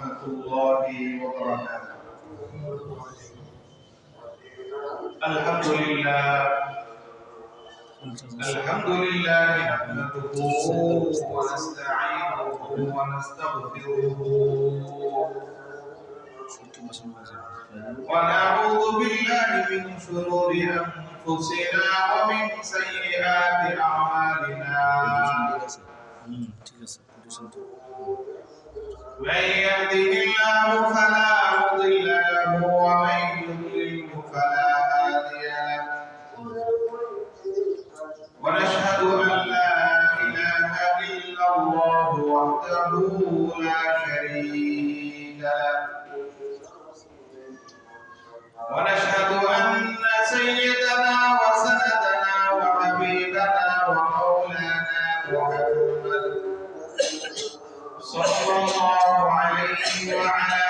ورحمة الله وبركاته. الحمد لله نحمده ونستعينه ونستغفره ونعوذ بالله من شرور أنفسنا ومن سيئات أعمالنا. من يهده الله فلا مضل له ومن يضلل فلا هادي له. ونشهد أن لا إله إلا الله وحده لا شريك له. ونشهد أن سيدنا وسندنا وحبيبنا ومولانا محمد صلى الله عليه وعلى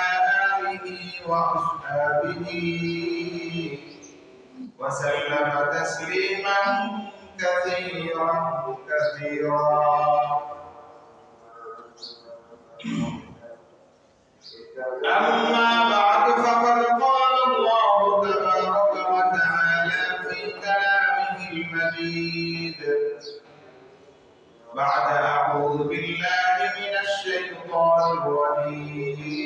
آله وأصحابه وسلم تسليما كثيرا. أما بعد فقد قال الله تبارك وتعالى في كلامه المجيد بعد أعوذ بالله من الشيطان الرجيم.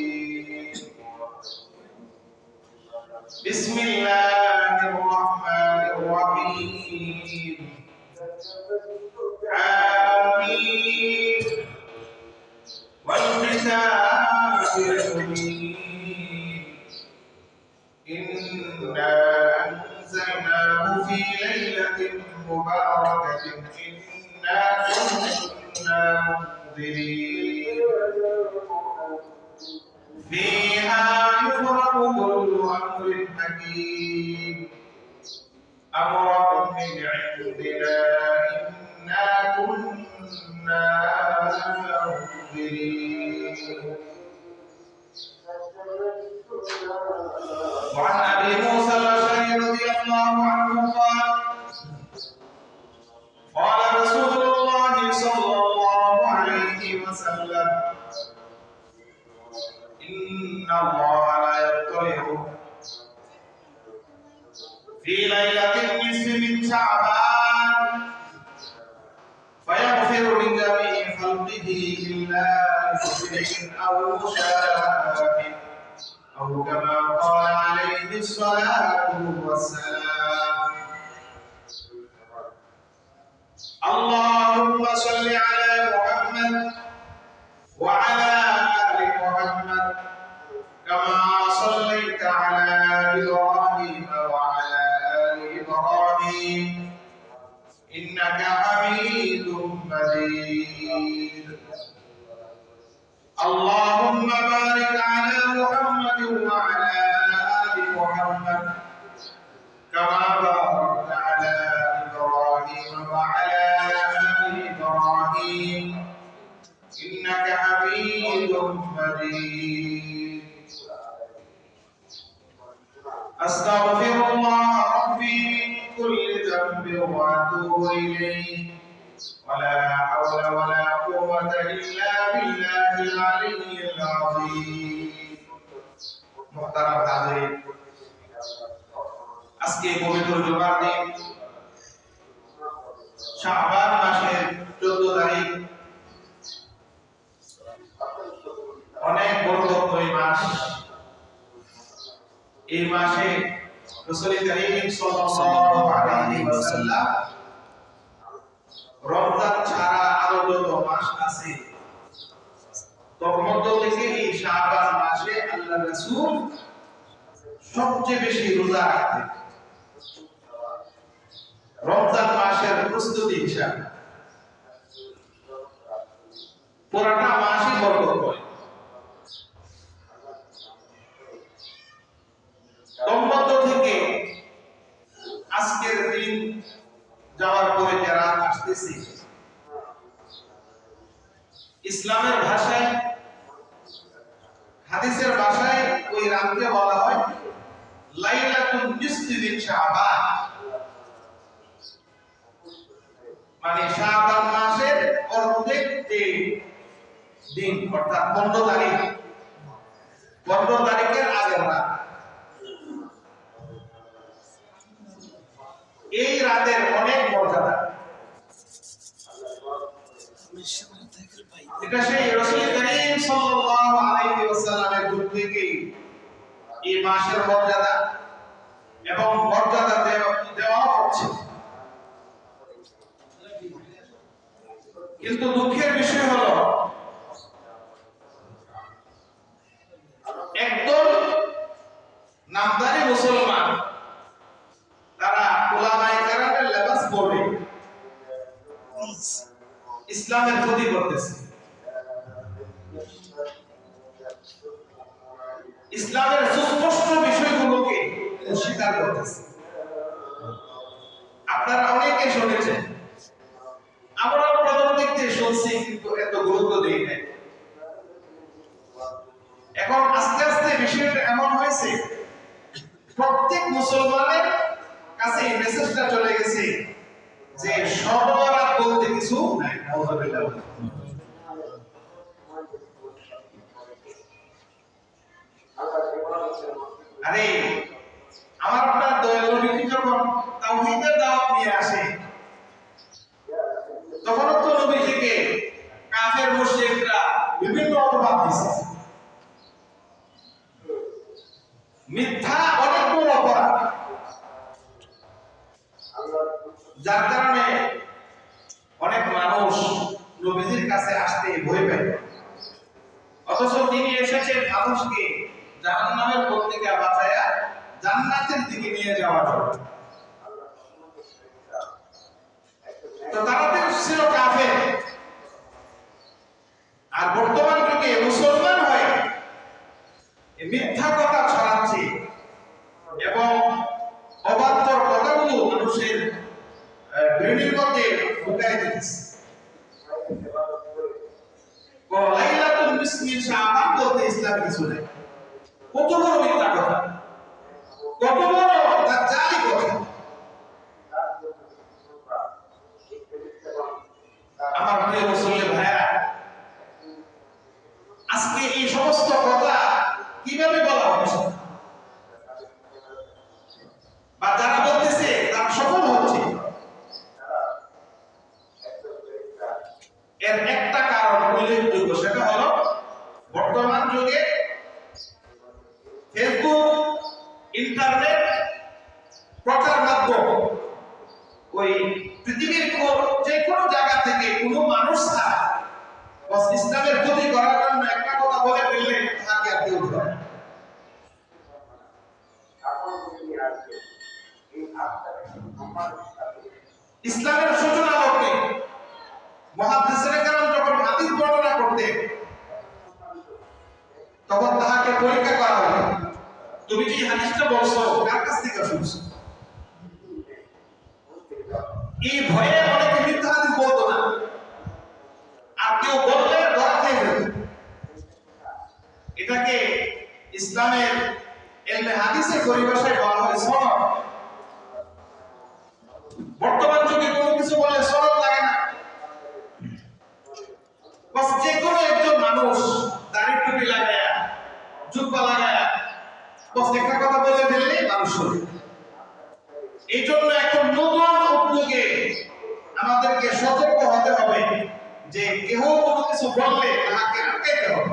بسم الله الرحمن الرحيم. آمين. والكتاب المبين. إنا أنزلناه في ليلة مباركة إنا كنا منذرين فيها يفرق كل أمر حكيم أمرا من عندنا إنا كنا منذرين. وعن أبي موسى الأشعري رضي الله عنه قال قال رسول الله صلى الله عليه وسلم إن الله لا يطلع في ليلة النصف من شعبان فيغفر لجميع خلقه إلا لمشرك أو مشاهد أو كما قال عليه الصلاة والسلام. اللهم صل على محمد وعلى آل محمد كما صليت على إبراهيم وعلى آل إبراهيم إنك حميد مجيد. اللهم بارك على محمد وعلى آل محمد كما باركت على إبراهيم وعلى آل إبراهيم إنك حميد مجيد. أستغفر الله ربي من كل ذنب وأتوب إليه ولا حول ولا قوة إلا بالله العلي العظيم. محترم حاضرين, আজকে পবিত্র জুমার দিন শাবান মাসের 14 তারিখ, অনেক বরকতময় মাস। এই মাসে রাসূল করিম সাল্লাল্লাহু আলাইহি ওয়াসাল্লাম রমজান ছাড়া আরো যত মাস আছে তোর মধ্য থেকে এই শাবান মাসে আল্লাহর রাসূল সবচেয়ে বেশি রোজা রাখতেন। রমজান মাসের প্রস্তুতি হিসাবে পুরাটা মাসই বরকতময়। তোর মধ্য থেকে আজকের দিন যাওয়ার পরে যে রাত আসতেছে, ইসলামের ভাষায়, হাদিসের ভাষায় ওই রাতকে বলা হয় লাইলাতুন নিসফি মিন শাবান। মানে শাবান মাসের অর্ধেক দিন অর্থাৎ 15 তারিখ এই মাসের মর্যাদা এবং মর্যাদা দেওয়া হচ্ছে। কিন্তু দুঃখের বিষয় হলো একদল নামদারি মুসলমান তারা উলামায়ে কেরামের লেবাস পরে ইসলামের ক্ষতি করতেছে, ইসলামের সুস্পষ্ট বিষয়গুলোকে অস্বীকার করতেছে। আপনারা অনেকে শুনেছেন, আমরা প্রথম দিক থেকে শুনছি কিন্তু এত গুরুত্ব দেই নাই। এখন আস্তে আস্তে বিষয়টা এমন হয়েছে প্রত্যেক মুসলমানের কাছে এই মেসেজটা চলে গেছে যে সর্বরাত বলতে কিছু নাই। নাউযুবিল্লাহ। আরে আমার আপনার দয়াল নবী যখন তাওহীদের দাওয়াত নিয়ে আসে তখন তো নবী থেকে কাফের মুশরিকরা বিভিন্ন অপবাদ দিছে, মিথ্যা অনেক বড় অপরাধ, যার কারণে অনেক মানুষ নবীজির কাছে আসতে ভয় পায়। অথচ তিনি এসেছেন মানুষকে জাহান্নামের পথ থেকে বাঁচায়া জান্নাতের দিকে নিয়ে যাওয়ার জন্য। তো তারা তো ছিল কাফের, আর বর্তমান যুগে মুসলমান হয়ে মিথ্যা কথা ছড়াচ্ছে এবং অবান্তর কথাগুলো মানুষের ব্রেনের মধ্যে ঢুকাই দিতেছে। লাইলাতুল মিসকিন শাবান বলতে ইসলামে কিছু নেই। কত বড় মিথ্যা কথা, কত বড় দাজ্জালি কথা। আমার প্রিয় মুসলিম ভাইরা, আজকে এই সমস্ত কথা কিভাবে বলা হচ্ছে বা যারা বলতেছে তারা সফল হচ্ছে, এর একটা কারণ উল্লেখযোগ্য, সেটা হলো বর্তমান যুগে ফেসবুক, ইন্টারনেট প্রচার মাধ্যম। ওই পৃথিবীর যে কোনো জায়গা থেকে কোনো মানুষ ছাড়া ইসলামের ক্ষতি করার জন্য একটা কথা বলে ফেললে তাকে আর কেউ ধরে না। ইসলামের সূচনা লগ্নে মুহাদ্দিসিনে কেরাম যখন হাদিস বর্ণনা করতেন তখন তাহাকে পরীক্ষা করা হতো, তুমি যে হাদিসটা বলছো কার কাছ থেকে শুনছো? এই ভয়ে অনেকে মিথ্যা হাদিস বলতো না, আর কেউ বললে ধরা খেয়ে যেত। এটাকে ইসলামের ইলমে হাদিসের পরিভাষায় বলা হয় সনদ। বর্তমান যুগে কোনো কিছু বললে সনদ লাগে না, বাস যে কোনো একজন মানুষ দাড়ি টুপি লাগায়া জুব্বা লাগায়া বাস একটা কথা বলে ফেললেই মানুষ শুনে। এই জন্য এখন নতুন উদ্যোগে আমাদেরকে সতর্ক হতে হবে যে কেহ কোনো কিছু বললে তাকে আটকাইতে হবে।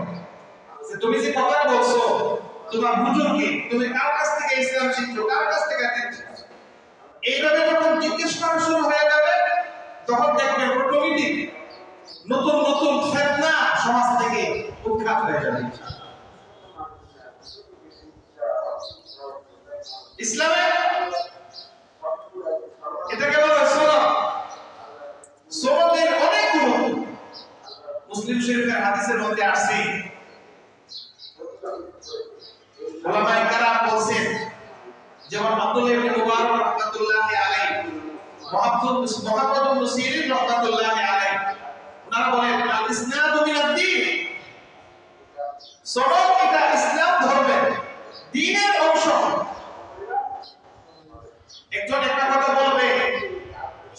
তুমি যে কথা বলছো তোমার বুঝুন কি, তুমি কার কাছ থেকে ইসলাম শিখছো, কার কাছ থেকে শিখছো, এইভাবে যখন জিজ্ঞেস করা শুরু হয়ে যাবে তখন দেখবেন অটোমেটিক নতুন নতুন ফিতনা সমাজ থেকে উৎখাত হয়ে যাবে। ইসলামে এটাকে বলা হয় সনদ। সনদের অনেক গুরুত্ব মুসলিম শরীফের হাদিসের মধ্যে আসছে। উলামায়ে কেরাম বলছেন, যেমন আব্দুল্লাহ ইবনে মুবারক রাহমাতুল্লাহি আলাইহি, মুহাম্মদ ইবনে সিরিন রাহমাতুল্লাহি আলাইহি, ওনারা বলেন আল ইসনাদু মিনাদ-দ্বীন, সনদ এটা ইসলাম ধর্মের দ্বীনের অংশ। একজন একটা কথা বলবে,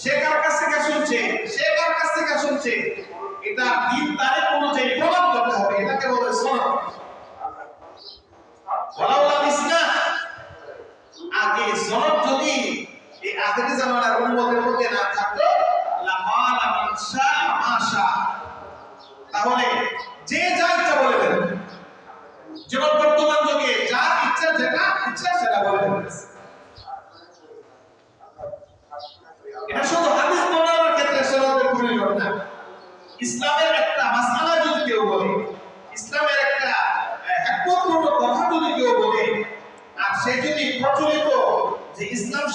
সে কার কাছ থেকে শুনছে, সে কার কাছ থেকে শুনছে, এটা দ্বীন তারিখ অনুযায়ী প্রমাণ করতে হবে, এটাকে বলে সনদ। আগে সনদ যদি এই আখেরি জামানার উম্মতের মধ্যে না থাকতো লামালা মান শাআ মা শাআ, তাহলে যে যা ইচ্ছা বলে দেন। যেমন বর্তমান যুগে যার ইচ্ছা যেটা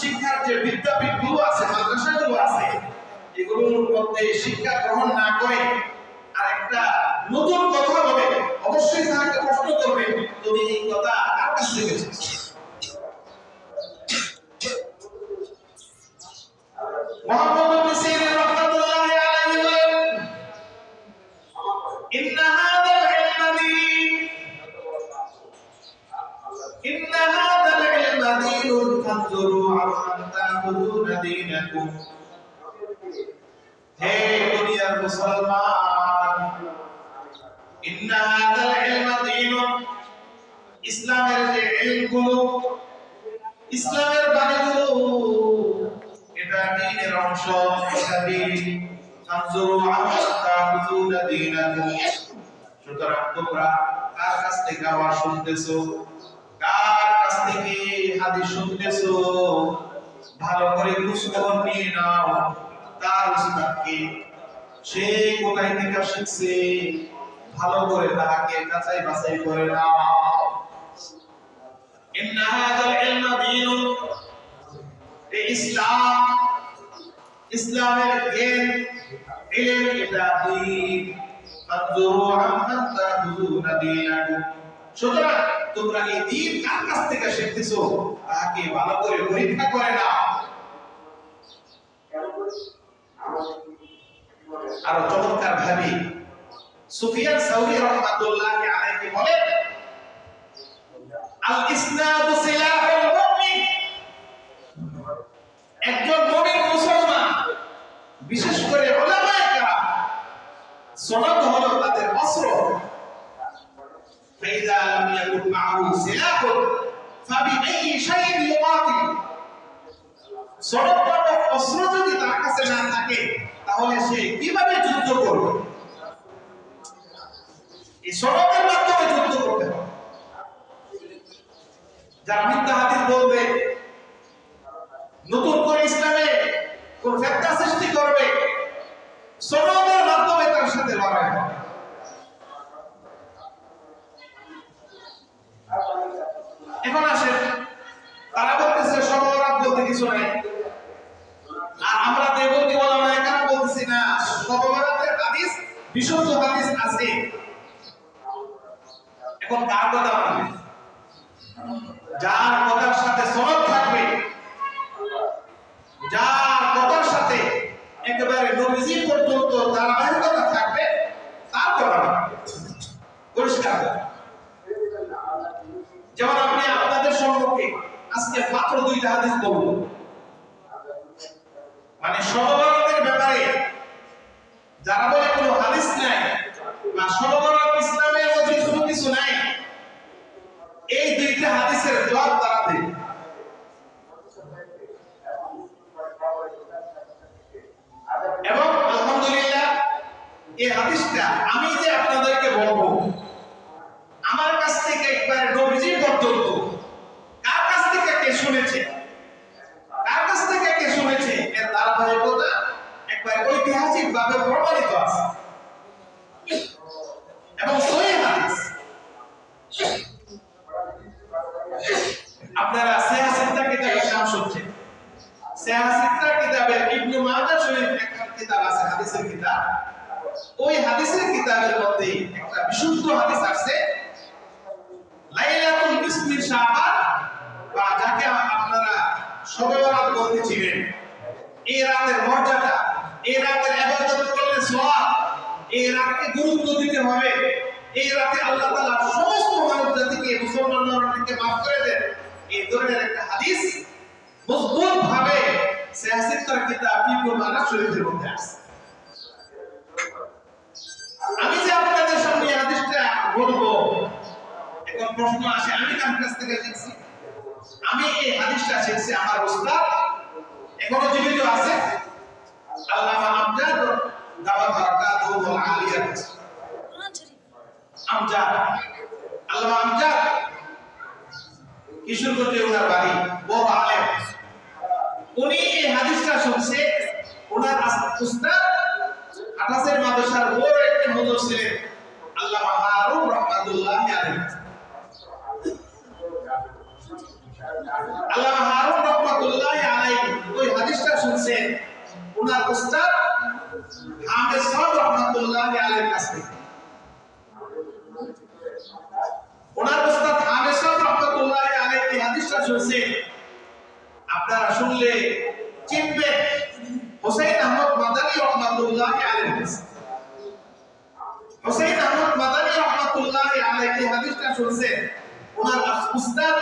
শিক্ষার যে বিদ্যাপীঠগুলো আছে, মাদ্রাসাগুলো আছে, এগুলোর মধ্যে শিক্ষা গ্রহণ না করে আর একটা নতুন কথা বলে, অবশ্যই তাকে প্রশ্ন করবে, তুমি এই কথা কার কাছ থেকে শিখেছো? মুহাম্মদ ইবনে সিরিন রাহমাতুল্লাহি আলাইহি বলেন, ইন্না হাযাল ইলমা দীন, ইন্না হাযাল ইলমা দীনুন ফানজুরু আম্মান তা'খুযুনা দীনাকুম। হে দুনিয়ার মুসলমান, ইন্না হাযাল ইলমা দীনুন, ইসলামের যে ইলমগুলো, ইসলামের বাণীগুলো, এটা দ্বীনের অংশ, এটা দ্বীন। ফানজুরু আম্মান তা'খুযুনা দীনাকুম। সুতরাং তোমরা কার কাছ থেকে আওয়াজ শুনতেছো, কার কাছ থেকে হাদিস শুনতেছো, ভালো করে খোঁজখবর নিয়ে নাও তার উস্তাদকে, সে কোথায় থেকে শিখছে, ভালো করে তাকে যাচাই বাছাই করে নাও। ইন্না হাযাল ইলমা দীনুন, এই ইসলাম, ইসলামের জ্ঞান, ইলম, এটা দ্বীন। ফানজুরু আম্মান তা'খুযুনা দীনাকুম। সুতরাং তোমরা এই দ্বীন কার কাছ থেকে শিখতেছো, তাকে ভালো করে পরীক্ষা করে নাও। আরো চমৎকার ভাবে সুফিয়ান সাউরি রাহমাতুল্লাহি আলাইহি বলেন, আল ইসনাদু সিলাহুল মুমিন। একজন মুমিন মুসলমান, বিশেষ করে উলামায়ে কেরাম, সনদ হলো তাদের অস্ত্র। ফাইযা লাম ইয়াকুন মা'হু সিলাহুন ফাবিআইয়ি শাইইন ইউকাতিল। সনদ নামক অস্ত্র যদি তার কাছে না থাকে, তাহলে সে কিভাবে যুদ্ধ করবে? এই সনদের মাধ্যমে যুদ্ধ করতে হবে। যারা মিথ্যা হাদিস বলবে, নতুন করে ইসলামে কোন ফিতনা সৃষ্টি করবে, সনদের মাধ্যমে তার সাথে লড়াই হবে। এখন আসেন, তারা বলতেছে সবরাত বলতে কিছু নাই, আর আমরা দেবন্দী ওলামায়ে কেরাম বলতেছি না, সবরাতের হাদিস, বিশুদ্ধ হাদিস আছে। এখন কার কথা মানবে? যার কথার সাথে সনদ থাকবে, যার কথার সাথে একেবারে নবীজি পর্যন্ত ধারাবাহিকতা থাকবে, তার কথা মানবে। পরিষ্কার। যেমন আপনি আপনাদের সম্পর্কে আজকে মাত্র দুইটা হাদিস বলবো, মানে সবরাতের ব্যাপারে যারা বলে কোনো হাদিস নাই বা সবরাত ইসলামের মধ্যে কোনো কিছু নাই, এই দুইটা হাদিসের জবাব তারা দেয়। এবং আলহামদুলিল্লাহ এই হাদিসটা আমি যে আপনাদেরকে বলবো, আমার কাছ থেকে একবার নবীজি পর্যন্ত কার কাছ থেকে কে শুনেছে, কার কাছ থেকে কে শুনেছে, এর ধারাবাহিকতা একবার ঐতিহাসিক ভাবে প্রমাণিত আছে এবং সহিহ হাদিস। আপনারা সিহাহ সিত্তা কিতাবের নাম শুনছেন। সিহাহ সিত্তা কিতাবের ইবনে মাজাহ শরীফ একটা কিতাব আছে, হাদিসের কিতাব। ওই হাদিসের কিতাবের মধ্যে একটা বিশুদ্ধ হাদিস আছে, লাইলাতুল নিসফি শাবান, বা যাকে আপনারা শবে বরাত বলতেছিলেন, এই রাতের মর্যাদা, এই রাতের ইবাদত করলে সওয়াব, এই রাতকে গুরুত্ব দিতে হবে, এই রাতে আল্লাহ তাআলা সমস্ত মানব জাতিকে, মুসলমানদেরকে মাফ করে দেন, এই ধরনের একটা হাদিস মজবুত ভাবে সিহাহ সিত্তার কিতাব ইবনে মাজাহ শরীফের মধ্যে আছে। আমি যে আপনাদের সামনে এই হাদিসটা বলবো, এখন প্রশ্ন আসে, আমি কার কাছ থেকে শিখছি? আমি এই হাদিসটা শিখছি আমার উস্তাদ, এখনো জীবিত আছে, আল্লামা আমজাদ দাওয়াত বারাকাতুহুল আলিয়া। আমজাদ, আল্লামা আমজাদ কিশোরগঞ্জে ওনার বাড়ি, বড় আলেম। উনি এই হাদিসটা শুনছে, ওনার উস্তাদ আঠাশের মাদ্রাসার বড় একটা হুজুর ছিলেন, আল্লামা হারুন রাহমাতুল্লাহি আলাইহি। আল্লামা হারুন রাহমাতুল্লাহি শুনছেন ওনার উস্তাদ হামিদ সাহেব রহমাতুল্লাহি আলাইহির কাছ থেকে। ওনার উস্তাদ হামিদ সাহেব রহমাতুল্লাহি আলাইহি এই হাদিসটা শুনছেন, আপনারা শুনলে চিনবেন হুসাইন আহমদ মাদানী রহমাতুল্লাহি আলাইহির কাছে। হুসাইন আহমদ মাদানী রহমাতুল্লাহি আলাইহি এই হাদিসটা শুনছেন ওনার উস্তাদ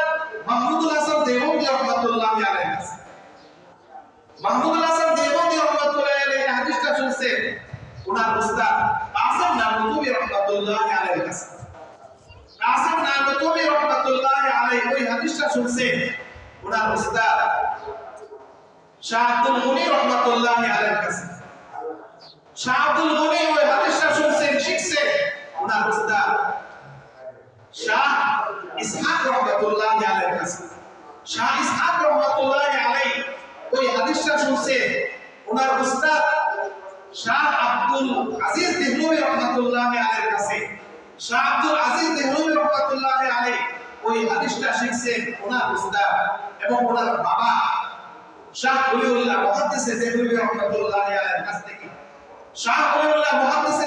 মাহমুদুল হাসান দেওবন্দি রহমাতুল্লাহি আলাইহির কাছে। মাহমুদুল হাসান দেওবন্দি রহমাতুল্লাহি আলাইহি এই হাদিসটা শুনছেন ওনার উস্তাদ কাসিম নানুতুবি রহমাতুল্লাহি আলাইহির কাছে। কাসিম নানুতুবি রহমাতুল্লাহি আলাইহি ওই হাদিসটা শুনছেন ওনার উস্তাদ শাহ আব্দুল গনি রহমাতুল্লাহি আলাইহির কাছে। শাহ আব্দুল গনি ওই হাদিসটা শুনছেন শিখছেন ওনার উস্তাদ শাহ ইসহাক রহমাতুল্লাহি আলাইহির কাছে। শাহ ইসহাক রহমাতুল্লাহি আলাইহি ওই হাদিসটা শুনছেন ওনার উস্তাদ শাহ আব্দুল আজিজ দেহলভী রহমাতুল্লাহি আলাইহির কাছে। শাহ আব্দুল আজিজ দেহলভী রহমাতুল্লাহি আলাইহি ওই হাদিসটা শিখছেন ওনার উস্তাদ এবং ওনার বাবা শাহ ওলিউল্লাহ মুহাদ্দিস দেহলভী রহমাতুল্লাহি আলাইহির কাছ থেকে। শাহ ওলিউল্লাহ মুহাদ্দিস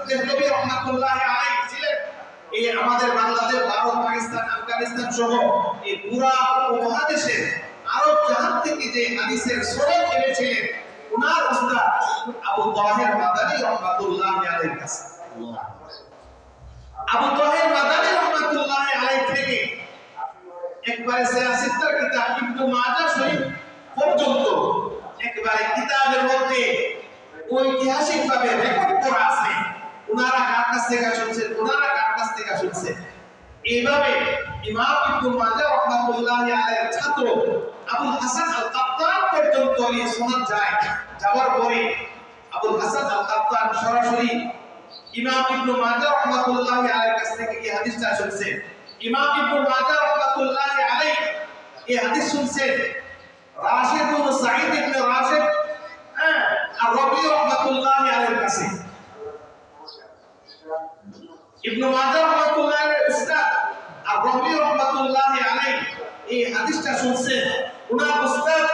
দেহলভী রহমাতুল্লাহি আলাইহি ছিলেন এই আমাদের বাংলাদেশ, ভারত, পাকিস্তান, আফগানিস্তান সহ এই পুরা উপমহাদেশে আরব জাহান থেকে যে হাদিসের সনদ এনেছিলেন ওনার উস্তাদ আবু তাহের মাদানী রহমাতুল্লাহি আলাইহির কাছে। আবু তাহের মাদানী রহমাতুল্লাহি আলাইহি থেকে একবারে সিয়াসিত্তার কিতাব ইবনে মাজাহ শরীফ পর্যন্ত একবারে কিতাবের মধ্যে ঐতিহাসিকভাবে রেকর্ড করা আছে ওনারা কার কাছ থেকে শুনছেন, ওনারা কার কাছ থেকে শুনছেন। এইভাবে ইমাম ইবনে মাজাহ রহমাতুল্লাহি আলাইহির ছাত্র আবুল হাসান আল কাত্তান পর্যন্ত এই সনদ যায়। যাওয়ার পরে আবুল হাসান আল কাত্তান সরাসরি ইমাম ইবনে মাজাহ রহমাতুল্লাহি আলাইহির কাছ থেকে এই হাদিসটা শুনছেন। ইমাম ইবনে মাজাহ রহমাতুল্লাহি আলাইহি এই হাদিস শুনছেন রাশিদ ইবনে সাঈদ ইবনে রাশিদ আর রবি রহমাতুল্লাহি আলাইহির কাছে। ইবনে মাজাহ রহমাতুল্লাহি আলাইহির উস্তাদ আর রবি রহমাতুল্লাহি আলাইহি এই হাদিসটা শুনছেন ওনার উস্তাদ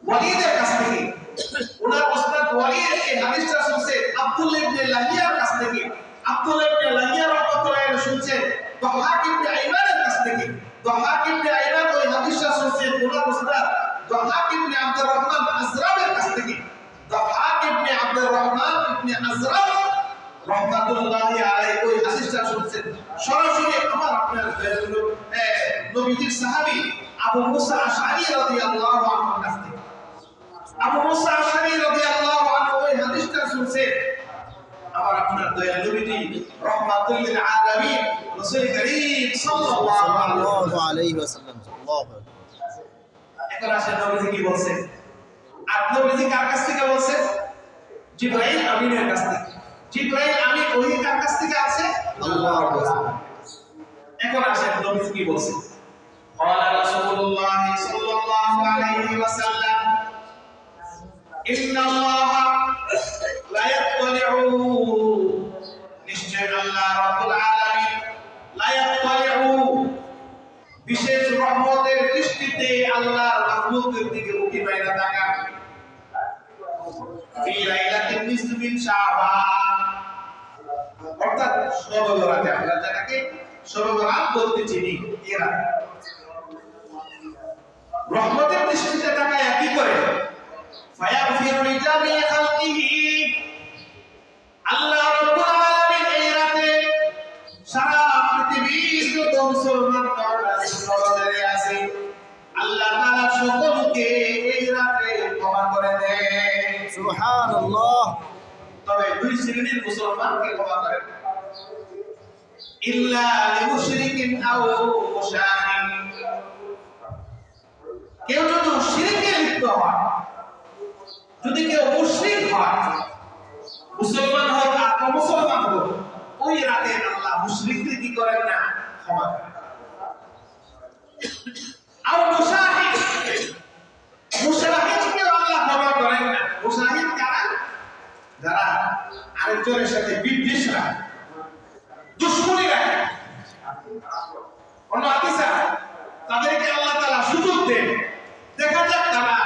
ওয়ালিদের কাছ থেকে। ওনার উস্তাদ ওয়ালিদ এই হাদিসটা শুনছেন আব্দুল্লাহ ইবনে লাহিয়ার কাছ থেকে। আব্দুল্লাহ ইবনে লাহিয়া রহমাতুল্লাহি আলাইহি শুনছেন দাহাক ইবনে আইমানের কাছ থেকে। দাহাক ইবনে আইমান ওই হাদিসটা শুনছেন ওনার উস্তাদ দাহাক ইবনে আব্দুর রহমান আজরামের কাছ থেকে। দাহাক ইবনে আব্দুর রহমান ইবনে আজরাম রহমাতুল্লাহি আলাইহি ওই হাদিসটা শুনছেন সরাসরি আমার আপনার নবীজির সাহাবী আবু মুসা আশআরী রাদিয়াল্লাহু আনহুর কাছ থেকে। আবু মুসা আশআরী রাদিয়াল্লাহু আনহু ওই হাদিসটা শুনছেন আমার আপনার দয়াল নবীজি রাহমাতুল লিল আলামিন রাসূল করিম সাল্লাল্লাহু আলাইহি ওয়াসাল্লাম। এখন আসেন নবীজি কি বলছেন। আর নবীজি কার কাছ থেকে বলছেন? জিবরাইল আমিনের কাছ থেকে। জিবরাইল আমিন ওহী কার কাছ থেকে আছে? আল্লাহর কাছ থেকে। এখন আসেন নবীজি কি বলছেন। ক্বালা রাসূলুল্লাহ সাল্লাল্লাহু আলাইহি ওয়াসাল্লাম ইন্নাল্লাহা লা ইয়াত্তালিউ নিশ্চয় আল্লাহ রাব্বুল আলামিন লা ইয়াত্তালিউ বিশেষ রহমতের দৃষ্টিতে আল্লাহর মাখলুকের দিকে উকি মাইরা তাকান ফি লাইলাতিন নিসফি মিন শাবান অর্থাৎ শবে বরাতে আমরা যেটাকে শবে বরাত বলতে চিনি এরা রহমতের দৃষ্টিতে তাকায় কি করে ফায়াগফিরু লিজামি খালকিহি আল্লাহ রাব্বুল আলামিন এই রাতে সারা পৃথিবীর যত মুসলমান নরনারী আছে আল্লাহ তাআলা সকলকে এই রাতে ক্ষমা করে দেন। সুবহানাল্লাহ। তবে দুই শ্রেণীর মুসলমানকে ক্ষমা করেন ইল্লা লিমুশরিকিন আও মুশাহিন। কেউ যদি শিরকে লিপ্ত হয়, যদি কেউ মুশরিক হয়, মুসলমান হোক আর অমুসলমান হোক, ওই রাতে আল্লাহ মুশরিকদের কি করেন না, ক্ষমা করেন। আর মুশাহিদ, মুশাহিদকে আল্লাহ ক্ষমা করেন না। মুশাহিদ কারা? যারা আরেকজনের সাথে বিদ্বেষ রাখে, দুশমনী রাখে, অন্য আকিসা, তাদেরকে আল্লাহ তাআলা সুযোগ দেন, দেখা যাক তারা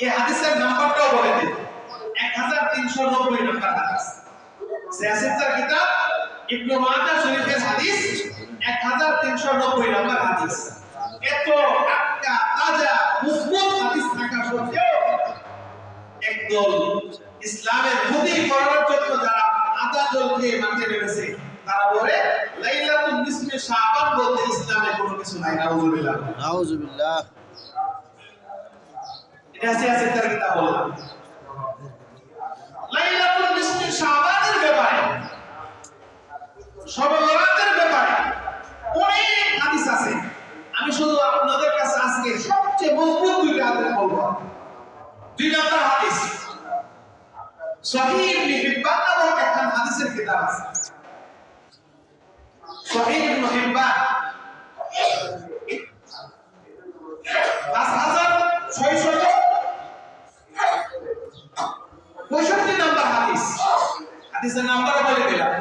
এই হাদিসের নাম্বারটাও বলে দিন, 1390 নাম্বার হাদিস। সিয়াসিতার কিতাব ইবনে মাজাহ শরীফের হাদিস 1390 নাম্বার হাদিস। এত টাটকা তাজা মজবুত হাদিস থাকা সত্ত্বেও একদল ইসলামের ক্ষতি করার জন্য যারা আদা জল খেয়ে মাঠে নেমেছে, তারা বলে লাইলাতুল নিসফে শাবান বলতে ইসলামে কোনো কিছু নাই। নাউজুবিল্লাহ, নাউজুবিল্লাহ। এটা সিয়াসিতার কিতাব বললাম। লাইলাতুল নিসফে শাবানের ব্যাপারে, শবে বরাতের ব্যাপারে অনেক হাদিস আছে। আমি শুধু আপনাদের কাছে আজকে সবচেয়ে মজবুত দুইটা হাদিস বলবো। দুই নম্বর হাদিস, সহিহ ইবনে হিব্বান নামক একটা হাদিসের কিতাব আছে। সহিহ ইবনে হিব্বান 5665 নাম্বার হাদিস। হাদিসের নাম্বার বলে দিলাম,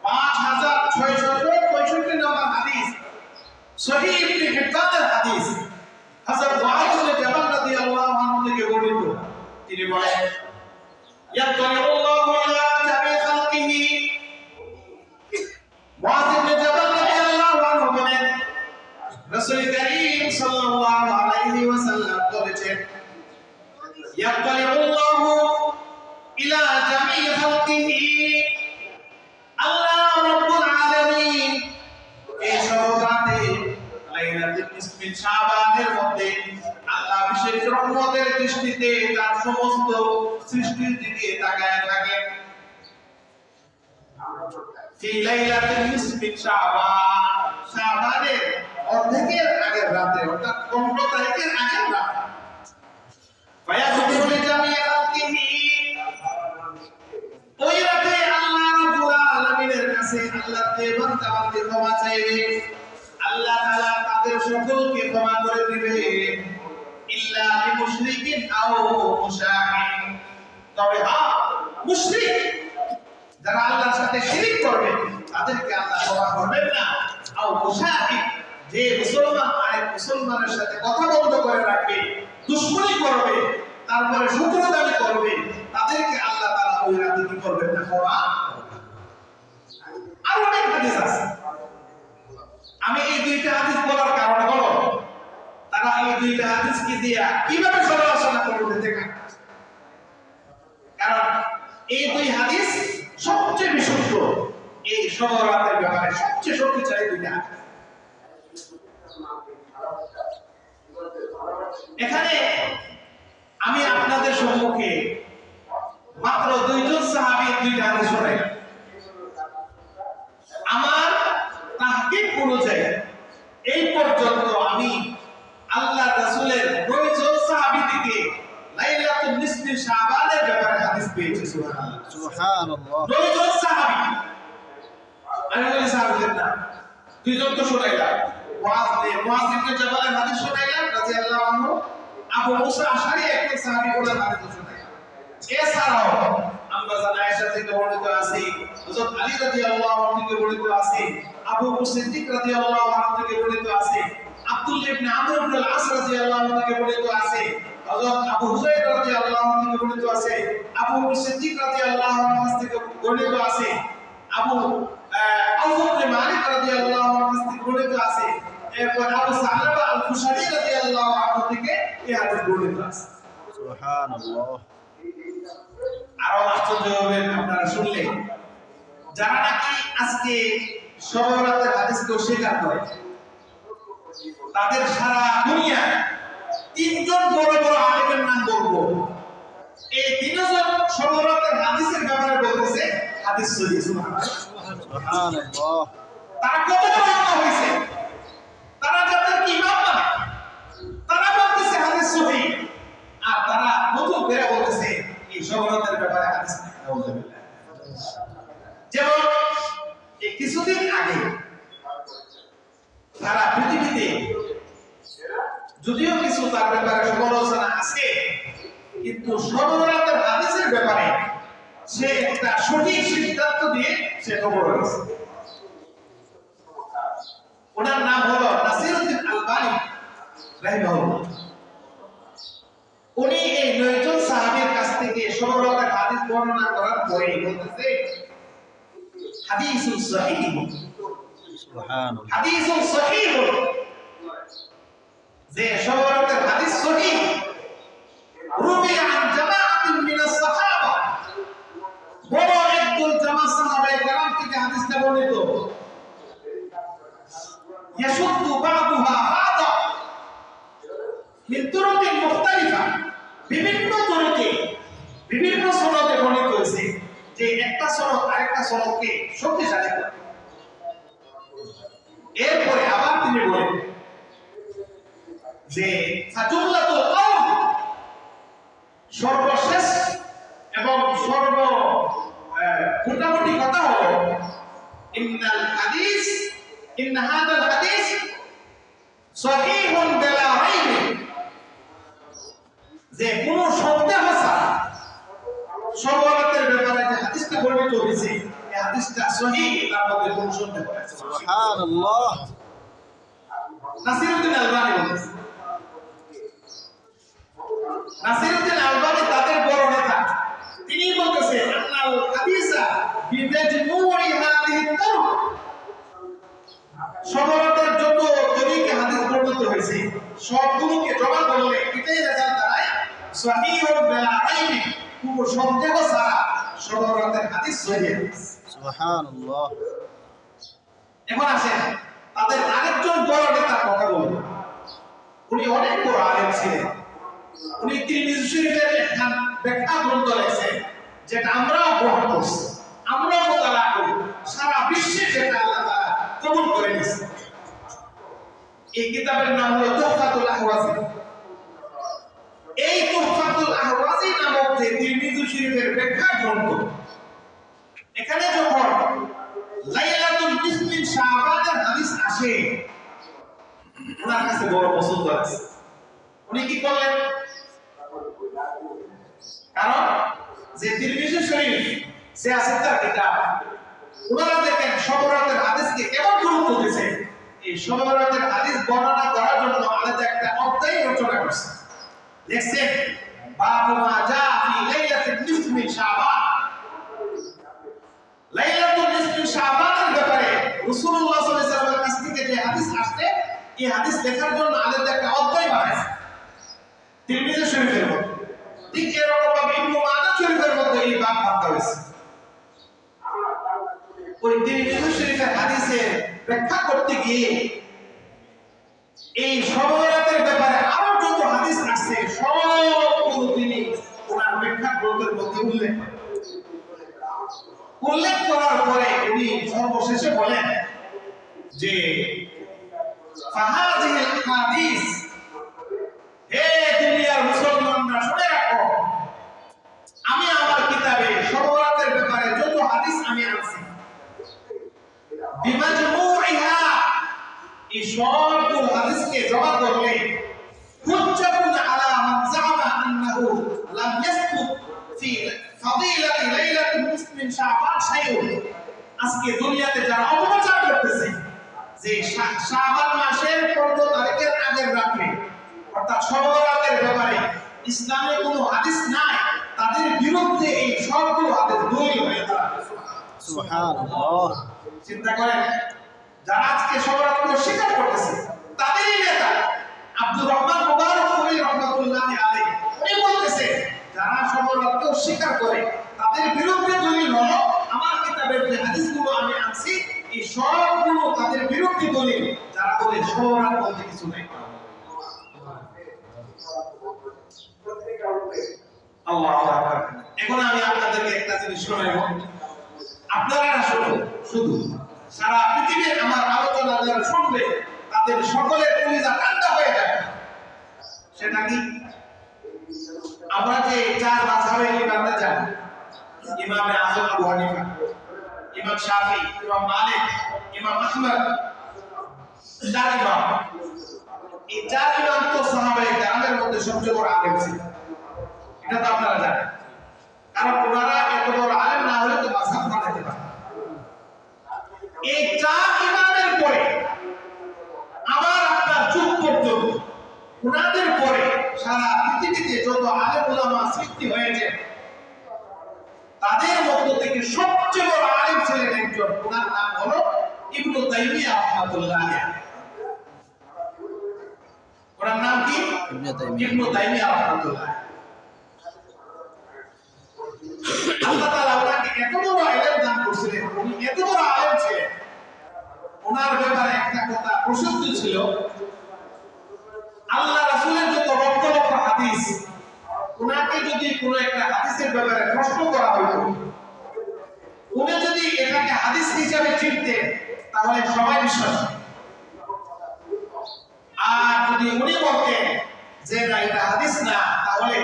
5665 নাম্বার হাদিস, সহিহ ইবনে হিব্বানের হাদিস। হযরত মুআয ইবনে জাবাল রাদিয়াল্লাহু আনহু থেকে বর্ণিত। তিনি বলেন, ইয়াতালিল্লাহু ইলা জামি খালকিহি। মুআয ইবনে জাবাল রাদিয়াল্লাহু আনহু বলেন, রাসূল কারীম সাল্লাল্লাহু আলাইহি ওয়াসাল্লাম বলেছেন, ইয়াতালিল্লাহু ইলা জামি খালকিহি। আল্লাহ রাব্বুল আলামিন এই সওগাতে লাইলাতুল নিসফে শাবানের মধ্যে আল্লাহ বিশেষ রহমতের দৃষ্টিতে তার সমস্ত সৃষ্টির দিকে তাকায় থাকেন। ফি লাইলাতুল নিসফে শাবান, শাবানের অর্ধেকের আগের রাতে, অর্থাৎ 15 তারিখের আগের রাতে। ফায়াযকুরু লিজামি'i খালকিহি, ওই রাতে আল্লাহ রাব্বুল আলামিনের কাছে আল্লাহ বান্দা-বান্দি ক্ষমা চাইবে। আল্লাহ তাআলা তাদের সকলকে ক্ষমা করে দিবে। ইল্লা লিমুশরিকিন আও মুশাহিন, তবে হ্যাঁ, মুশরিক যারা আল্লাহর সাথে শিরক করবে তাদেরকে আল্লাহ ক্ষমা করবেন না। আও মুশাহিন, যে মুসলমান আরেক মুসলমানের সাথে কথা বন্ধ করে রাখবে, দুশমনি করবে, তারপরে শত্রুতামি করবে, তাদেরকে আল্লাহ তাআলা ওই রাতে কি করবেন না, ক্ষমা। আর অনেক হাদিস আছে। আমি এই দুইটা হাদিস বলার কারণ হলো, তারা এই দুইটা হাদিসকে দিয়া কিভাবে সমালোচনা করবে দেখেন। কারণ এই দুই হাদিস সবচেয়ে বিশুদ্ধ, এই শবে বরাতের ব্যাপারে সবচেয়ে শক্তিশালী দুইটা হাদিস। এখানে আমি আপনাদের সম্মুখে মাত্র দুইজন সাহাবীর দুইটা হাদিস শোনাই। আমার তাহকিক অনুযায়ী এই পর্যন্ত আমি আল্লাহর রাসূলের 9 জন সাহাবী থেকে লাইলাতুল নিসফে শাবানের ব্যাপারে হাদিস পেয়েছি। সুবহানাল্লাহ, সুবহানাল্লাহ। 9 জন সাহাবী। আমি বলি সাহাবীদের নাম, দুইজন তো শোনাইলাম, মুআয ইবনে জাবালের হাদিস শোনাইলাম রাদিয়াল্লাহু আনহু, আবু মুসা আশআরী একজন সাহাবী বলে হাদিস শোনাইলাম। এছাড়াও আমরা জানা আয়েশা থেকে বর্ণিত আছে, হযরত আলী রাদিয়াল্লাহু আনহু থেকে বর্ণিত আছে, আবু বকর সিদ্দিক রাদিয়াল্লাহু আনহু থেকে বর্ণিত আছে, আব্দুল্লাহ ইবনে আমর ইবনে আল-আস রাদিয়াল্লাহু আনহু থেকে বর্ণিত আছে, হযরত আবু হুরায়রা রাদিয়াল্লাহু আনহু থেকে বর্ণিত আছে, আবু বকর সিদ্দিক রাদিয়াল্লাহু আনহু থেকে বর্ণিত আছে, আবু আউফ ইবনে মালিক রাদিয়াল্লাহু আনহু থেকে বর্ণিত আছে, এরপর আবু সালাবা আল-খুশারী রাদিয়াল্লাহু আনহু থেকে এই হাদিস বর্ণিত আছে। সুবহানাল্লাহ। আরো আশ্চর্য হবেন আপনারা শুনলে, যারা নাকি আজকে শবে বরাতের হাদিসকে অস্বীকার করে, তাদের সারা দুনিয়ায় 3 জন বড় বড় আলেমের নাম বলবো। এই 3 জন শবে বরাতের হাদিসের ব্যাপারে বলতেছে হাদিস সহিহ। সুবহানাল্লাহ। তারা কত বড় আলেম হইছে, তারা যাদের ইমাম মানে, তারা বলতেছে হাদিস সহিহ, আর তারা নতুন করে বলতেছে এই শবে বরাতের ব্যাপারে হাদিস নাই। নাউজুবিল্লাহ। যেমন এই কিছুদিন আগে সারা পৃথিবীতে যদিও কিছু তার ব্যাপারে সমালোচনা আছে, কিন্তু শবে বরাতের হাদিসের ব্যাপারে সে একটা সঠিক সিদ্ধান্ত দিয়ে সে খবর হয়েছে। ওনার নাম হলো নাসিরউদ্দিন আলবানী রাহিমাহুল্লাহ। উনি এই 9 জন সাহাবীর কাছ থেকে 16টা হাদিস বর্ণনা করার পরে বলতেছে হাদিসুস সহিহ, সুবহানাল্লাহ। হাদিসুস সহিহ, যে 16টা হাদিস সহিহ। রুবি আন জামাআতিন মিনাস সাহাবা, বড় একদল জামাত সাহাবায়ে কেরাম থেকে হাদিসটা বর্ণিত। ইয়াশুদ্দু বা'দুহা বা'দা মিন তুরুকিন মুখতালিফা, বিভিন্ন তরুকে বিভিন্ন সনদে বর্ণিত হয়েছে যে একটা সনদ আরেকটা সনদকে শক্তিশালী করে। এরপরে আবার তিনি বলেন যে ফাজুল্লাতুল কাউল, সর্বশেষ এবং মোটামুটি কথা হলো ইন্না হাদাল হাদিস সহিহুন বিলা রাইব, যে কোনো সন্দেহ ছাড়া সওয়ালাতের ব্যাপারে যে হাদিসটা বর্ণিত হয়েছে এই হাদিসটা সহিহ, তার মধ্যে কোনো সন্দেহ নেই। সুবহানাল্লাহ। নাসিরউদ্দিন আলবানী বলেছেন, নাসিরউদ্দিন আলবানী তাদের বড় নেতা, তিনি বলতেছেন আন্নাল হাদিসা বিমাজমুই হাদিহি তুরুক, সওয়ালাতের যত তরিকে হাদিস বর্ণিত হয়েছে সবগুলোকে জমা করলে এটাই রেজাল্ট দাঁড়ায় সহিহুন বিলা রাইব, কোনো সন্দেহ ছাড়া সওয়ালাতের হাদিস সহিহ। সুবহানাল্লাহ। এখন আসেন তাদের আরেকজন বড় নেতার কথা বলবো। উনি অনেক বড় আলেম ছিলেন। উনি তিরমিজি শরীফের ব্যাখ্যা গ্রন্থ লিখেছেন, যেটা আমরাও গ্রহণ করছি, আমরাও মোতালা করি, সারা বিশ্বে যেটা আল্লাহ তাআলা কবুল করে নিয়েছে। এই কিতাবের নাম হলো তুহফাতুল আহওয়াজি। এই তুহফাতুল আহওয়াজি নামক যে তিরমিজি শরীফের ব্যাখ্যা গ্রন্থ, এখানে যখন লাইলাতুল নিসফিন শাবানের হাদিস আসে, ওনার কাছে বড় পছন্দ আছে। উনি কি করলেন? কারণ যে তিরমিজি শরীফ সে আছে তার কিতাব, ওনারা দেখেন সবরাতের হাদিসকে কেমন গুরুত্ব দিয়েছে। এই সবরাতের হাদিস বর্ণনা করার জন্য আলাদা একটা অধ্যায় রচনা করছে, লিখছেন বাবু মা জা ফি লাইলাতুল নিসফি শাবান। লাইলাতুল নিসফি শাবানের ব্যাপারে রাসূলুল্লাহ সাল্লাল্লাহু আলাইহি ওয়াসাল্লামের কাছ থেকে যে হাদিস আসছে, এই হাদিস লেখার জন্য আলাদা একটা অধ্যায় বানাইছে তিরমিজি শরীফের মধ্যে। ঠিক এরকম ভাবে ইবনে মাজাহ শরীফের মধ্যে এই বাব ভাগ হয়েছে। ওই তিরমিজি শরীফের হাদিসে ব্যাখ্যা করতে গিয়ে এই সবরাতের ব্যাপারে আরো যত হাদিস আসছে সবগুলো তিনি ওনার ব্যাখ্যা গ্রন্থের মধ্যে উল্লেখ করার পরে উনি সর্বশেষে বলেন যে ফাহাজিহিল হাদিস, হে দুনিয়ার মুসলমানরা শুনে রাখো, আমি আমার কিতাবে সবরাতের ব্যাপারে যত হাদিস আমি আনছি বিমাজমুইহা, এই সবগুলো হাদিসকে জমা করলে হুজ্জাতুন আলা মান জাআমা আন্নাহু লাম ইয়াসবুত ফি ফাদিলাতি লাইলাতুল নিসফি শাবান শাইউন। আজকে দুনিয়াতে যারা অপপ্রচার করতেছে যে শাবান মাসের 15 তারিখের আগের রাতে অর্থাৎ সবরাতের ব্যাপারে ইসলামে কোনো হাদিস নাই, তাদের বিরুদ্ধে এই সবগুলো হাদিস দলিল হয়ে দাঁড়ায়। সুবহানাল্লাহ। চিন্তা করেন, যারা আজকে সবরাতকে অস্বীকার করতেছে তাদেরই নেতা আব্দুর রহমান মুবারকপুরী রাহমাতুল্লাহি আলাইহি উনি বলতেছে যারা সবরাতকে অস্বীকার করে তাদের বিরুদ্ধে দলিল হলো আমার কিতাবের যে হাদিসগুলো আমি আনছি এই সবগুলো তাদের বিরুদ্ধে দলিল, যারা বলে সবরাত বলতে কিছু নেই। আল্লাহু আকবার। এখন আমি আপনাদেরকে একটা জিনিস শোনাবো, আপনারা শুধু সারা পৃথিবীর আমার আলোচনা যারা শুনবে তাদের সকলের কলিজা ঠান্ডা হয়ে যাবে। সেটা কি? আমরা যে চার মাযহাবের ইমামরা জানি, ইমাম আযম আবু হানিফা, ইমাম শাফি, ইমাম মালিক, ইমাম আহমদ, চার ইমাম। এই চার ইমাম তো সাহাবায়ে কেরামের মধ্যে সবচেয়ে বড় আলেম ছিল, এটা তো আপনারা জানেন। কারণ ওনারা এত বড় আলেম না হলে তো মাযহাব বানাতে পারে। এই চার ইমামের পরে আমার আপনার যুগ পর্যন্ত ওনাদের পরে সারা পৃথিবীতে যত আলেম ওলামা সৃষ্টি হয়েছে তাদের মধ্য থেকে সবচেয়ে বড় আলেম ছিলেন একজন, ওনার নাম হলো ইবনে তাইমিয়া রাহমাতুল্লাহ আলাইহি। ওনার নাম কি? ইবনে তাইমিয়া। ইবনে তাইমিয়া রাহমাতুল্লাহ। আল্লাহ তাআলা ওনাকে এত বড় ইলম দান করেছিলেন, উনি এত বড় আলেম ছিলেন। ওনার ব্যাপারে একটা কথা প্রসিদ্ধ ছিল, আল্লাহ রাসূলের যত লক্ষ লক্ষ হাদিস, ওনাকে যদি কোনো একটা হাদিসের ব্যাপারে প্রশ্ন করা হতো, উনি যদি এটাকে হাদিস হিসাবে চিনতেন তাহলে সবাই বিশ্বাস করত। আর যদি উনি বলতেন যে না এটা হাদিস না, তাহলে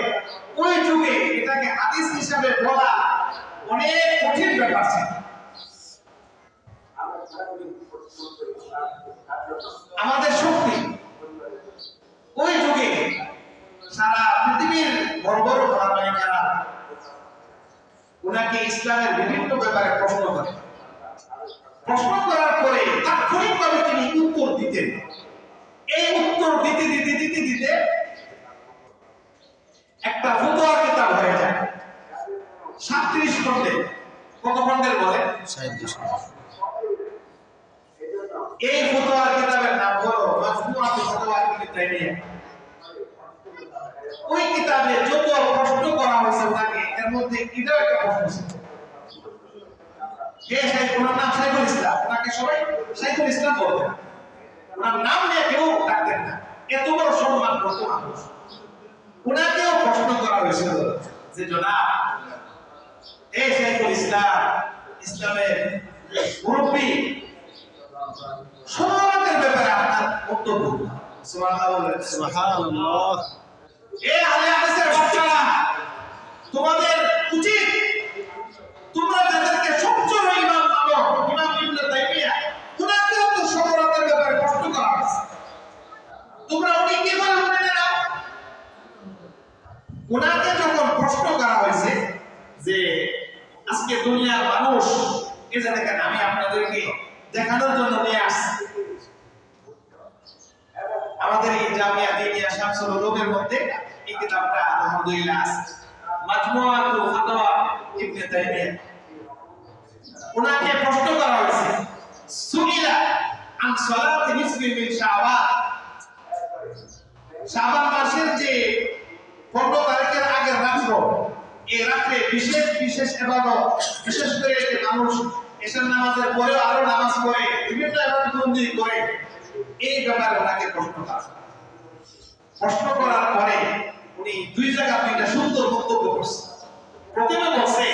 ওই যুগে এটাকে হাদিস হিসাবে বলা অনেক কঠিন ব্যাপার ছিল। আমাদের শক্তি ওই যুগে সারা পৃথিবীর বড় বড় ওলামায়ে ওনাকে ইসলামের বিভিন্ন ব্যাপারে প্রশ্ন করে, প্রশ্ন করার পরে তাৎক্ষণিকভাবে তিনি উত্তর দিতেন। এই উত্তর দিতে দিতে দিতে দিতে একটা ফতোয়া কিতাব হয়ে যায় 37 খণ্ডে। কত খণ্ডের বলে? 37। এই ফতোয়া কিতাবের নাম হলো মাজমুআতুল ফাতাওয়া ইবনে তাইমিয়া। ওই কিতাবে যত প্রশ্ন করা হয়েছে ওনাকে, এর মধ্যে এটাও একটা প্রশ্ন ছিল। কে শাইখ? ওনার নাম শাইখুল ইসলাম। ওনাকে সবাই শাইখুল ইসলাম বলতেন, ওনার নাম নিয়ে কেউ ডাকতেন না, এত বড় সম্মান করতো মানুষ। ওনাকেও প্রশ্ন করা হয়েছিল যে জনাব, এই শাইখুল ইসলাম, ইসলামের মুরব্বী, সমাজের ব্যাপারে আপনার বক্তব্য। সুবহানাল্লাহ বলেন। সুবহানাল্লাহ। এই আহলে হাদিসের বাচ্চারা, তোমাদের উচিত তোমরা যাদেরকে সবচেয়ে বড় ইমাম মানো, ইমাম ইবনে তাইমিয়া, ওনাকেও তো সমাজের ব্যাপারে প্রশ্ন করা হয়েছে, তোমরা উনি কি বলেন মেনে নাও। ওনাকে যখন প্রশ্ন করা হয়েছে যে আজকে দুনিয়ার মানুষ, এই যে দেখেন আমি আপনাদেরকে দেখানোর জন্য নিয়ে আসছি, আমাদের এই জামিয়া দিনিয়া শামসুল উলুমের মধ্যে এই কিতাবটা আলহামদুলিল্লাহ আছে, মাজমুআতুল ফাতাওয়া ইবনে তাইমিয়া। ওনাকে প্রশ্ন করা হয়েছে, সুইলা আন সালাতি নিসফি মিন শাবান, শাবান মাসের যে 15 তারিখের আগের রাত্র, এই রাতে বিশেষ বিশেষ ইবাদত, বিশেষ করে যে মানুষ এশার নামাজের পরে আরো নামাজ পড়ে, বিভিন্ন ইবাদতবন্দি করে, এই ব্যাপারে ওনাকে প্রশ্ন করার পরে উনি দুই জায়গা দুইটা সুন্দর বক্তব্য করছেন। প্রথমে বলছে,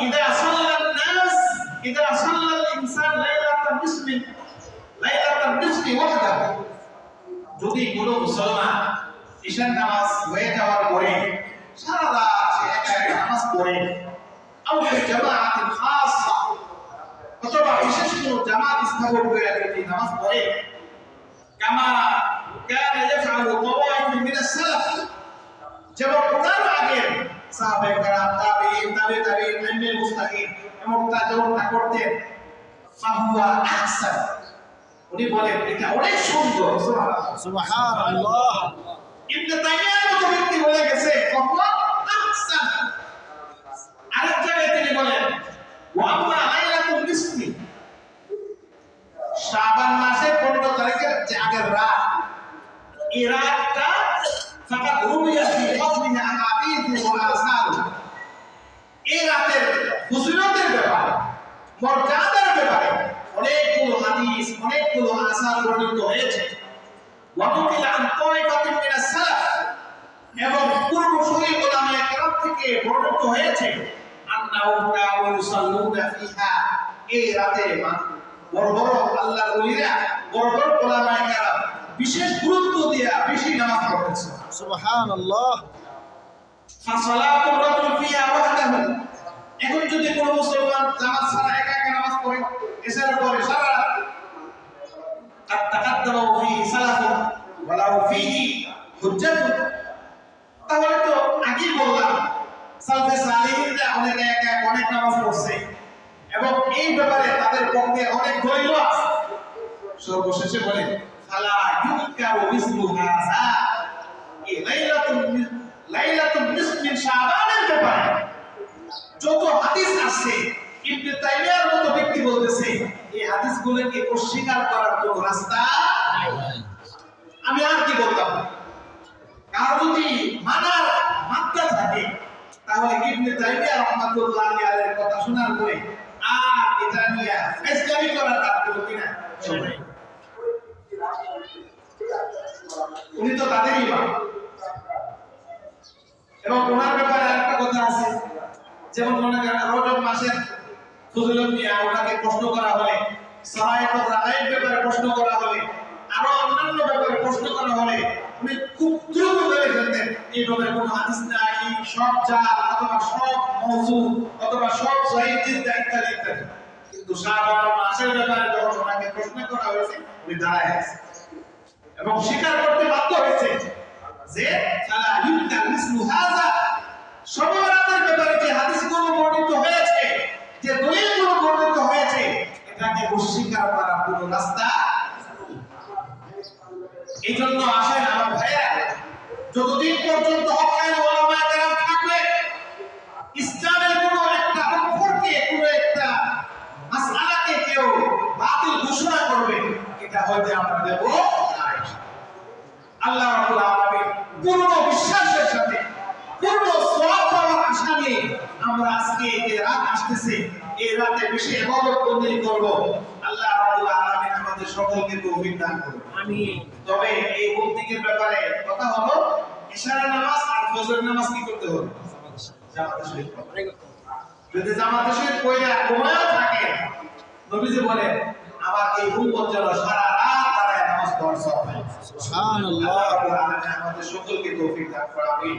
ইদা সাল্লাল নাস, ইদা সাল্লাল ইনসান লাইলাতান নিসফি ওয়াহদাহু, যদি কোনো মুসলমান ঈশার নামাজ হয়ে যাওয়ার পরে সারা রাত সে একা একা নামাজ পড়ে, আও জামাআতিন খাসা, অথবা বিশেষ কোনো জামাত স্থাপন করে যদি নামাজ পড়ে, কামা কানা ইয়াফআলু তাওয়াইফুন মিনাস সালাফ, যেমন তার আগের সাহাবায়ে কেরাম, তাবিঈন, তাবিঈন, আইম্মায়ে মুজতাহিদ এমনটা যেমনটা করতেন, ফাহুয়া আহসান, উনি বলেন এটা অনেক সুন্দর। সুবহানাল্লাহ। সুবহানাল্লাহ। ইবনে তাইমিয়ার মতো ব্যক্তি বলে গেছে ফাহুয়া আহসান। আরেক জায়গায় তিনি বলেন, ওয়া আম্মা লাইলাতুন নিসফি, শাবান মাসের 15 তারিখের যে আগের রাত, এই রাতটা ফাকাত রুবিয়া ফি ফাদলিহি আহাদিথু ওয়া আসার, এই রাতের ফজিলতের ব্যাপারে, মর্যাদার ব্যাপারে অনেকগুলো হাদিস, অনেকগুলো আসার বর্ণিত হয়েছে। ওয়া তুকিলা আন তাওয়াইফাতিন মিনাস সালাফ, এবং পূর্বসূরি উলামায়ে কেরাম থেকে বর্ণিত হয়েছে, আন্নাহুম কানু ইউসাল্লুনা ফিহা, এই রাতে বড় বড় আল্লাহর ওলিরা, বড় বড় উলামায়ে কেরাম বিশেষ গুরুত্ব দিয়া বেশি নামাজ পড়তেছে। সুবহানাল্লাহ। ফাসালাতুর রাজুল ফিহা ওয়াহদাহু, এখন যদি কোনো মুসলমান জামাত ছাড়া একা একা নামাজ পড়ে, এশার পরে সারা রাত, কাদ তাকাদ্দামা ফিহি সালাফুন ওয়ালাউ ফিহি হুজ্জাতুন, তাহলে তো আগেই বললাম সালফে সালিহিনরা অনেক একা অনেক নামাজ পড়ছে এবং এই ব্যাপারে তাদের পক্ষে অনেক দলিল আছে। সর্বশেষে বলে ফালা ইউকারু মিসলু হাযা, হাদিসগুলোকে অস্বীকার করার কোনো রাস্তা নাই। আমি আর কি বলতাম, কারো যদি মানার মাত্রা থাকে তাহলে ইবনে তাইমিয়া রাহমাতুল্লাহি আলাইহির কথা শোনার পরে আর এটা নিয়ে ফেসলামি করার তার কোনো কি নাই, সময়। উনি তো তাদের ইমাম, এবং ওনার ব্যাপারে একটা কথা আছে, যেমন মনে করেন রজব মাসের ফজিলত নিয়ে ওনাকে প্রশ্ন করা হলে, সালাতুর রাগাইব ব্যাপারে প্রশ্ন করা হলে, আরো অন্যান্য ব্যাপারে প্রশ্ন করা হলে উনি খুব দ্রুত বলে ফেলতেন এই ব্যাপারে কোনো হাদিস নাই, সব জাল অথবা সব মওযু অথবা সব সহিহ ইত্যাদি ইত্যাদি। কিন্তু শাবান মাসের ব্যাপারে যখন ওনাকে প্রশ্ন করা হয়েছে উনি দাঁড়ায় গেছেন এবং স্বীকার করতে বাধ্য হয়েছে যে সালা ইউকাল মিসলু হাযা, শবে বরাতের ব্যাপারে যে হাদিসগুলো বর্ণিত হয়েছে, যে দলিলগুলো বর্ণিত হয়েছে, এটাকে অস্বীকার করার কোনো রাস্তা। এই জন্য আসেন আমার ভাইরা, যতদিন পর্যন্ত হক্কানি ওলামায়ে কেরাম থাকবে, ইসলামের কোনো একটা অক্ষরকে, কোনো একটা মাসআলাকে কেউ বাতিল ঘোষণা করবে, এটা হইতে আমরা দেব না। আল্লাহ রাব্বুল আলামিন পূর্ণ বিশ্বাসের সাথে, পূর্ণ সওয়াব পাওয়ার আশা নিয়ে আমরা আজকে যে রাত আসতেছে, এই রাতে বেশি ইবাদত বন্দেগি করব। আল্লাহ রাব্বুল আলামিন আমাদের সকলকে তৌফিক দান করুন, আমিন। তবে এই বন্দেগির ব্যাপারে কথা হলো, ইশারা নামাজ আর ফজরের নামাজ কি করতে হবে? জামাতের সহিত পড়তে হবে। যদি জামাতের সহিত পড়া ঘুমায়ও থাকে, নবীজি বলেন আমার এই উম্মত যেন সারা রাত দাঁড়ায় নামাজ পড়ার সওয়াব পায়। সুবহানাল্লাহ। আল্লাহ রাব্বুল আলামিন আমাদের সকলকে তৌফিক দান করুন, আমিন।